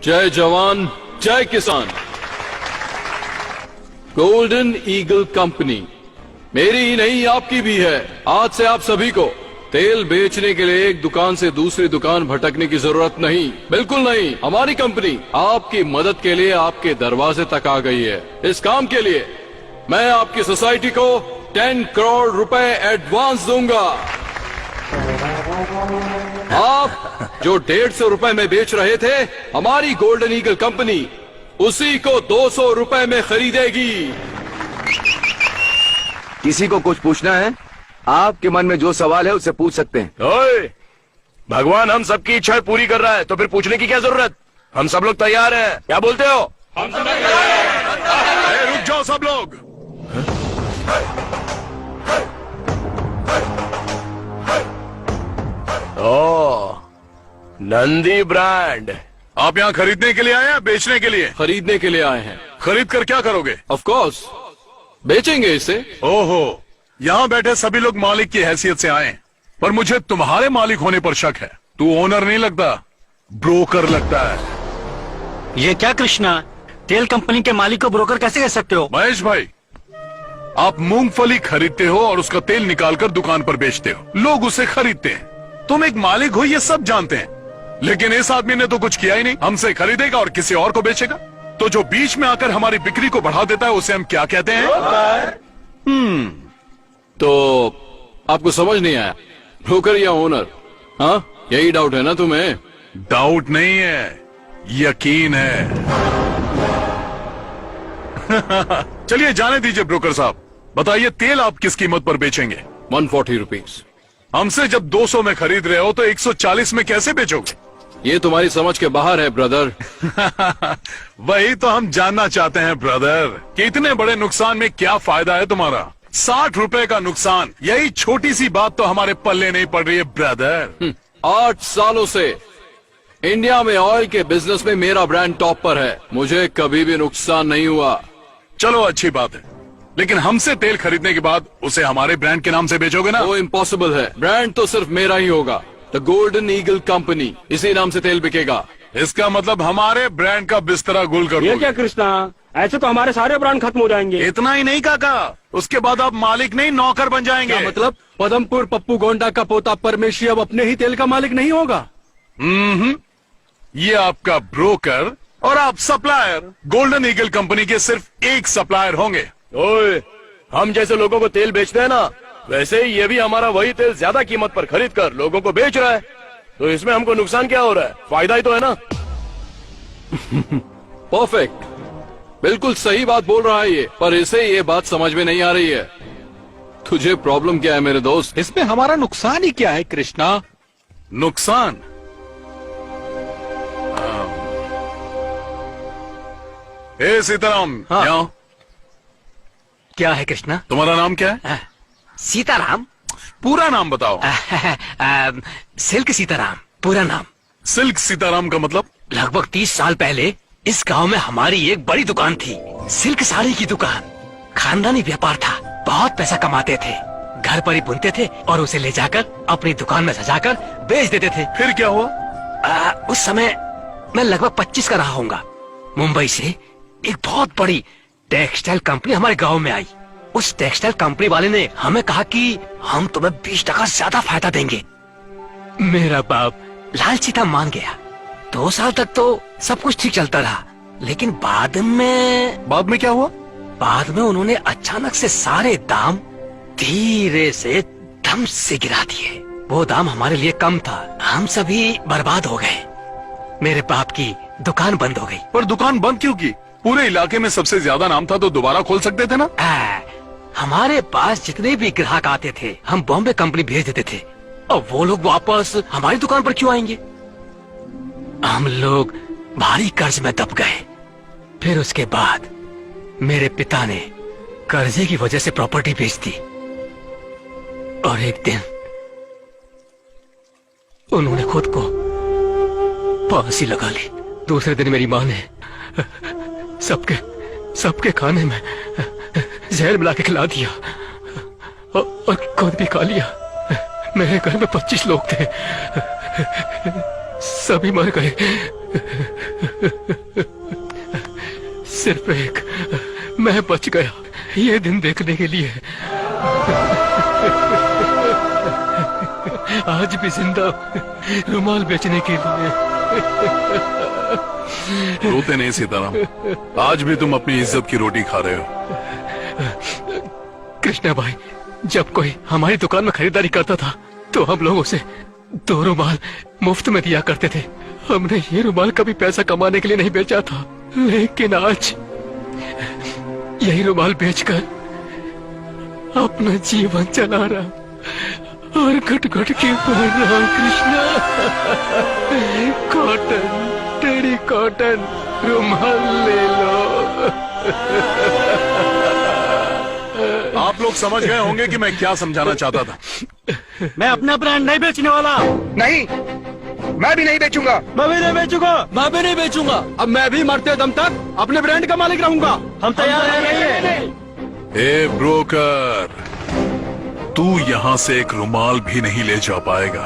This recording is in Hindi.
जय जवान जय किसान। गोल्डन ईगल कंपनी मेरी ही नहीं आपकी भी है। आज से आप सभी को तेल बेचने के लिए एक दुकान से दूसरी दुकान भटकने की जरूरत नहीं, बिल्कुल नहीं। हमारी कंपनी आपकी मदद के लिए आपके दरवाजे तक आ गई है। इस काम के लिए मैं आपकी सोसाइटी को 10 करोड़ रुपए एडवांस दूंगा। आप जो 150 रुपए में बेच रहे थे, हमारी गोल्डन ईगल कंपनी उसी को 200 रुपए में खरीदेगी। किसी को कुछ पूछना है? आपके मन में जो सवाल है उससे पूछ सकते हैं। ओए, भगवान हम सबकी इच्छा पूरी कर रहा है तो फिर पूछने की क्या जरूरत? हम सब लोग तैयार हैं। क्या बोलते हो? हम सब तैयार हैं। रुक जाओ सब लोग। ओ, नंदी ब्रांड। आप यहाँ खरीदने के लिए आए हैं, बेचने के लिए? खरीदने के लिए आए हैं। खरीद कर क्या करोगे? ऑफ कोर्स बेचेंगे इसे। ओहो, यहाँ बैठे सभी लोग मालिक की हैसियत से आए, पर मुझे तुम्हारे मालिक होने पर शक है। तू ओनर नहीं लगता, ब्रोकर लगता है। ये क्या कृष्णा, तेल कंपनी के मालिक को ब्रोकर कैसे कह सकते हो? महेश भाई, आप मूंगफली खरीदते हो और उसका तेल निकालकर दुकान पर बेचते हो। लोग उसे खरीदते हैं। तुम एक मालिक हो ये सब जानते हैं, लेकिन इस आदमी ने तो कुछ किया ही नहीं। हमसे खरीदेगा और किसी और को बेचेगा। तो जो बीच में आकर हमारी बिक्री को बढ़ा देता है उसे हम क्या कहते हैं? तो आपको समझ नहीं आया, ब्रोकर या ओनर? हाँ, यही डाउट है ना तुम्हें? डाउट नहीं है, यकीन है। चलिए जाने दीजिए ब्रोकर साहब, बताइए तेल आप किस कीमत पर बेचेंगे? 140 रुपीज। हमसे जब 200 में खरीद रहे हो तो 140 में कैसे बेचोगे? ये तुम्हारी समझ के बाहर है ब्रदर। वही तो हम जानना चाहते हैं ब्रदर, कि इतने बड़े नुकसान में क्या फायदा है तुम्हारा? 60 रुपए का नुकसान, यही छोटी सी बात तो हमारे पल्ले नहीं पड़ रही है ब्रदर। 8 सालों से इंडिया में ऑयल के बिजनेस में मेरा ब्रांड टॉप पर है। मुझे कभी भी नुकसान नहीं हुआ। चलो अच्छी बात है, लेकिन हमसे तेल खरीदने के बाद उसे हमारे ब्रांड के नाम से बेचोगे ना? वो इम्पॉसिबल है। ब्रांड तो सिर्फ मेरा ही होगा, द गोल्डन ईगल कंपनी। इसी नाम से तेल बिकेगा। इसका मतलब हमारे ब्रांड का बिस्तरा गुल कर ये दोगे। क्या कृष्णा, ऐसे तो हमारे सारे ब्रांड खत्म हो जाएंगे। इतना ही नहीं काका, उसके बाद आप मालिक नहीं नौकर बन जाएंगे। क्या मतलब? पदमपुर पप्पू गोंडा का पोता परमेशी अब अपने ही तेल का मालिक नहीं होगा? ये आपका ब्रोकर और आप सप्लायर। गोल्डन ईगल कंपनी के सिर्फ एक सप्लायर होंगे। ओए, हम जैसे लोगों को तेल बेचते हैं ना, वैसे ही ये भी हमारा वही तेल ज्यादा कीमत पर खरीद कर लोगों को बेच रहा है। तो इसमें हमको नुकसान क्या हो रहा है? फायदा ही तो है ना। परफेक्ट, बिल्कुल सही बात बोल रहा है ये, पर इसे ये बात समझ में नहीं आ रही है। तुझे प्रॉब्लम क्या है मेरे दोस्त? इसमें हमारा नुकसान ही क्या है कृष्णा? नुकसान? ए सीताराम, हाँ। यहाँ। क्या है कृष्णा? तुम्हारा नाम क्या है? सीताराम। पूरा नाम बताओ। सिल्क सीताराम पूरा नाम। सिल्क सीताराम का मतलब? लगभग 30 साल पहले इस गांव में हमारी एक बड़ी दुकान थी, सिल्क साड़ी की दुकान। खानदानी व्यापार था, बहुत पैसा कमाते थे। घर पर ही बुनते थे और उसे ले जाकर अपनी दुकान में सजाकर बेच देते थे। फिर क्या हुआ? उस समय मैं लगभग 25 का रहा होऊंगा। मुंबई से एक बहुत बड़ी टेक्सटाइल कंपनी हमारे गांव में आई। उस टेक्सटाइल कंपनी वाले ने हमें कहा कि हम तुम्हें 20% ज्यादा फायदा देंगे। मेरा बाप लालची था, मान गया। 2 साल तक तो सब कुछ ठीक चलता रहा, लेकिन बाद में क्या हुआ? बाद में उन्होंने अचानक से सारे दाम धीरे से दम से गिरा दिए। वो दाम हमारे लिए कम था, हम सभी बर्बाद हो गए। मेरे बाप की दुकान बंद हो गई। पर दुकान बंद क्यों की? पूरे इलाके में सबसे ज्यादा नाम था तो दोबारा खोल सकते थे ना? हमारे पास जितने भी ग्राहक आते थे हम बॉम्बे कंपनी भेज देते थे, और वो लोग वापस हमारी दुकान पर क्यों आएंगे? हम लोग भारी कर्ज में दब गए। फिर उसके बाद मेरे पिता ने कर्जे की वजह से प्रॉपर्टी बेच दी, और एक दिन उन्होंने खुद को फांसी लगा ली। दूसरे दिन मेरी माँ ने सबके खाने में जहर मिला के खिला दिया, और खुद भी खा लिया। मेरे घर में 25 लोग थे, सभी मर गए। सिर्फ एक मैं बच गया ये दिन देखने के लिए। आज भी जिंदा रुमाल बेचने के लिए। रोते नहीं सीताराम, आज भी तुम अपनी इज्जत की रोटी खा रहे हो। कृष्णा भाई, जब कोई हमारी दुकान में खरीदारी करता था तो हम लोग उसे 2 रुमाल मुफ्त में दिया करते थे। हमने ये रुमाल कभी पैसा कमाने के लिए नहीं बेचा था, लेकिन आज यही रुमाल बेचकर अपना जीवन चला रहा और घुट घुट के पढ़ रहा हूं। कृष्णा, कॉटन, टेरी कॉटन रुमाल ले लो। आप लोग समझ गए होंगे कि मैं क्या समझाना चाहता था। मैं अपना ब्रांड नहीं बेचने वाला। नहीं, मैं भी नहीं बेचूंगा। मैं भी नहीं बेचूंगा। मैं भी नहीं बेचूंगा। अब मैं भी मरते दम तक अपने ब्रांड का मालिक रहूंगा। हम तैयार हैं। ए ब्रोकर, तू यहाँ से एक रुमाल भी नहीं ले जा पाएगा।